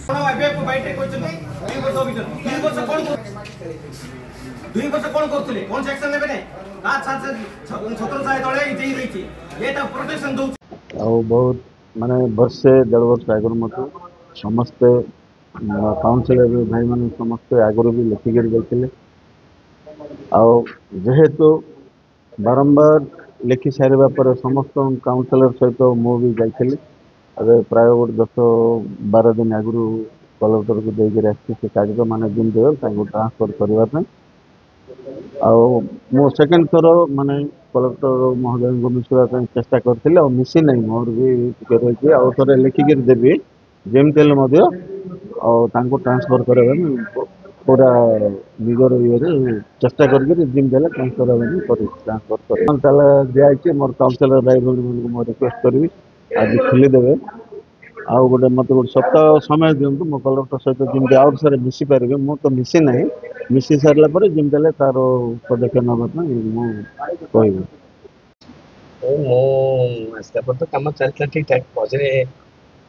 दुई वर्ष कौन करथले कौन से एक्शन लेबे नै रात साथ छत्र चाहे तळे जेई रहिछि एटा प्रोटेक्शन दउ आ बहुत माने वर्षे 1.5 वर्ष आगर मत समस्त काउंसिलर भाई माने समस्त आगर भी लिखिक जाइए जेहेतु बारंबार लिखि सारे पर समस्त काउंसिलर सहित मु भी जाइली अबे प्राय गोटे 10-12 दिन आगु कलेक्टर को देकर आसी कागज मान दिन ट्रांसफर करने मो सेकेंड थर माने कलेक्टर महोदय को मिसवा चेष्टा करते और मिसी ना मोर भी रही आउ थे लिखिक देवी जमी ट्रांसफर कर पूरा निजर ये चेष्टा करके ट्रांसफर कर दिखाई मोर काउंसिलर भाई भूमि रिक्वेस्ट करी आज खोलीदेवे आउ गोटे मत गोटे सप्ताह समय दिंतु मो कलेक्टर सहित जमी आउट सारे मिसी पारे मु तो मिसी ना मिसी सारापर जमी तार पदक्षेप नापी आसला पर तो कम चलता ठीक ठाक मझे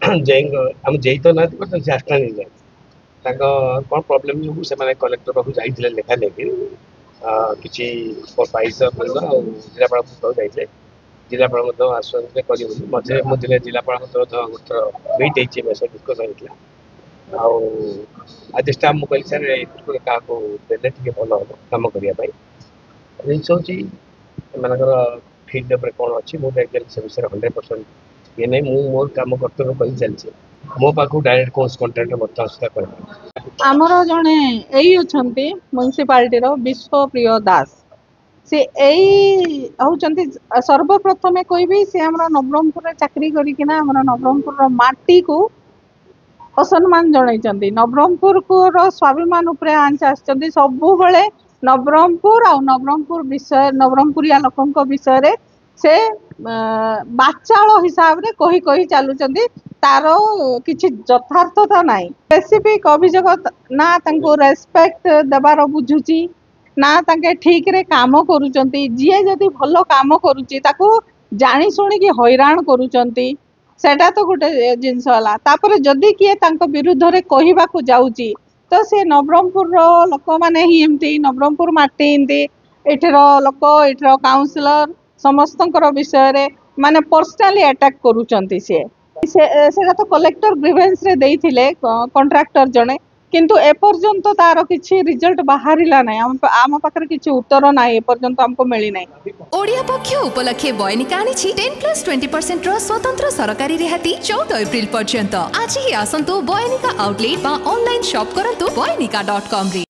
आम जे तो ना आसला नहीं जाए कौन प्रोब्लेम जो से कलेक्टर पाक जाइए लेखा लेकिन किसी पैसा जिलापाल जाइए जिलापाल आश्वासन कर मझे मुझे जिलापाल गोटे मीट होती डिस्कसन होता आज स्टाफ मुझे सर क्या देने भल हम कम करने जिस हूँ फील्ड कौन अच्छी मुझे से विषय 100% ये नहीं मुझे मोर कम कर्तव्य कर चलती मो पाक डायरेक्ट कौन कंट्राक्टर बर्तमान कर आमर जड़े यही अच्छा म्यूनिशिपालिटी विश्वप्रिय दास से होती सर्वप्रथमे कहबी से आम नवरंगपुर चाकरी करना नवरंगपुर माटी को असम्मान जन नवरंगपुर को स्वाभिमान आंच आसुँच सब नवरंगपुर आ नवरंगपुर विषय नवरंगपुरिया लोकों विषय से बाचाल हिसाब रे कही कही चलुचंदी तार किछि यथार्थता नाही स्पेसिफिक अभियोग ना तांको रेस्पेक्ट देबार बुझुची ना तांके ठीक रे काम करूचंती जिए जदि भलो काम करूची ताको जानी शुणी कि हैरान करूचंती सेटा तो गोटे जिनस होला तापर जदि किए तांको विरुद्ध रे कहिबा को जाउची तो से नवरंगपुर लोक माने ही एमती नवरंगपुर माटी एमती एठर लोक एठर काउंसिलर समस्तंकर विषय रे माने पर्सनली अटैक करूचंती से तो कलेक्टर ग्रीवेंस रे देइथिले कॉन्ट्रैक्टर जने किंतु ए पर्यंत तार किछि रिजल्ट बाहरिला नै आम पाखरे किछि उत्तर नै ए पर्यंत हमको मिली नै ओडिया पक्ष उपलक्षे बयनिका आनिछि 10+20% रो स्वतंत्र सरकारी रिहाती 14 एप्रिल पर्यंत आज ही आसंतु बयनिका आउटलेट बा ऑनलाइन शॉप करंतु बयनिका.com रे।